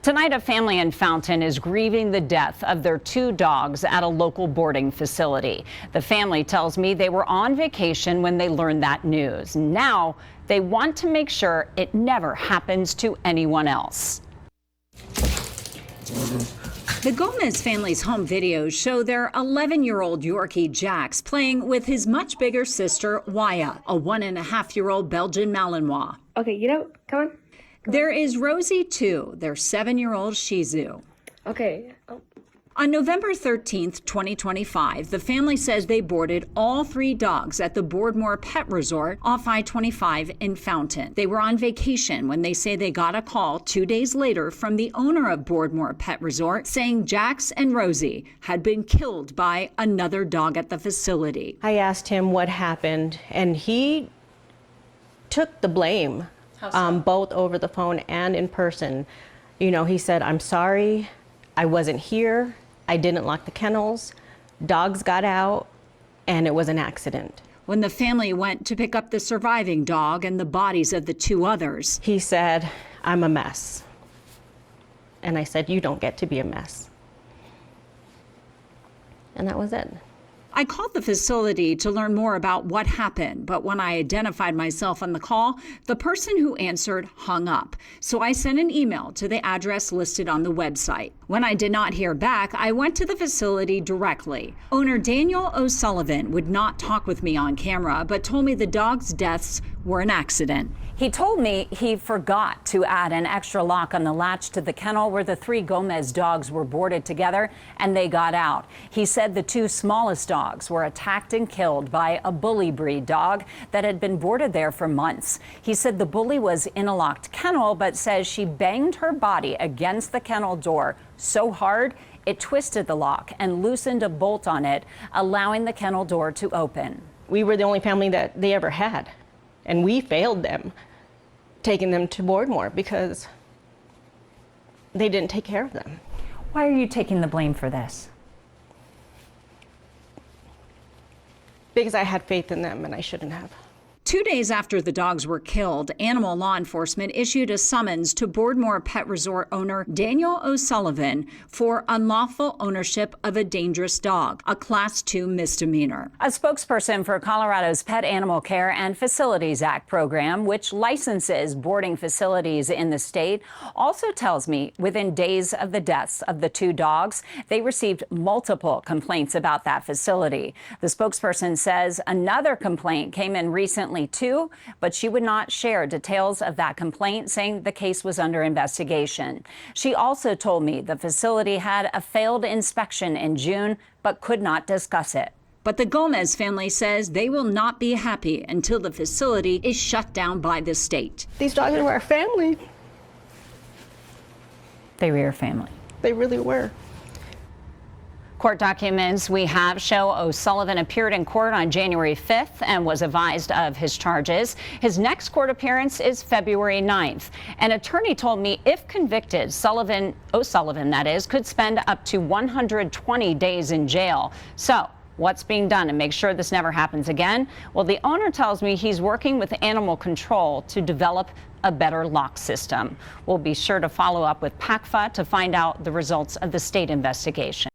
Tonight, a family in Fountain is grieving the death of their 2 dogs at a local boarding facility. The family tells me they were on vacation when they learned that news. Now, they want to make sure it never happens to anyone else. The Gomez family's home videos show their 11-year-old Yorkie Jax playing with his much bigger sister, Waya, a 1.5-year-old Belgian Malinois. Okay, come on. There is Rosie, too, their 7-year-old Shih Tzu. Okay. On November 13th, 2025, the family says they boarded all 3 dogs at the Boardmore Pet Resort off I-25 in Fountain. They were on vacation when they say they got a call 2 days later from the owner of Boardmore Pet Resort saying Jax and Rosie had been killed by another dog at the facility. I asked him what happened, and he took the blame. Both over the phone and in person. You know, he said, "I'm sorry, I wasn't here, I didn't lock the kennels, dogs got out, and it was an accident." When the family went to pick up the surviving dog and the bodies of the 2 others, he said, "I'm a mess." And I said, "You don't get to be a mess." And that was it. I called the facility to learn more about what happened, but when I identified myself on the call, the person who answered hung up. So I sent an email to the address listed on the website. When I did not hear back, I went to the facility directly. Owner Daniel O'Sullivan would not talk with me on camera, but told me the dogs' deaths were an accident. He told me he forgot to add an extra lock on the latch to the kennel where the 3 Gomez dogs were boarded together and they got out. He said the 2 smallest dogs were attacked and killed by a bully breed dog that had been boarded there for months. He said the bully was in a locked kennel, but says she banged her body against the kennel door so hard it twisted the lock and loosened a bolt on it, allowing the kennel door to open. We were the only family that they ever had, and we failed them, taking them to Boardmore because they didn't take care of them. Why are you taking the blame for this? Because I had faith in them and I shouldn't have. 2 days after the dogs were killed, animal law enforcement issued a summons to Boardmore Pet Resort owner Daniel O'Sullivan for unlawful ownership of a dangerous dog, a Class 2 misdemeanor. A spokesperson for Colorado's Pet Animal Care and Facilities Act program, which licenses boarding facilities in the state, also tells me within days of the deaths of the 2 dogs, they received multiple complaints about that facility. The spokesperson says another complaint came in recently too, but she would not share details of that complaint, saying the case was under investigation. She also told me the facility had a failed inspection in June, but could not discuss it. But the Gomez family says they will not be happy until the facility is shut down by the state. These dogs were our family. They were your family. They really were. Court documents we have show O'Sullivan appeared in court on January 5th and was advised of his charges. His next court appearance is February 9th. An attorney told me if convicted, O'Sullivan, that is, could spend up to 120 days in jail. So what's being done to make sure this never happens again? Well, the owner tells me he's working with animal control to develop a better lock system. We'll be sure to follow up with PACFA to find out the results of the state investigation.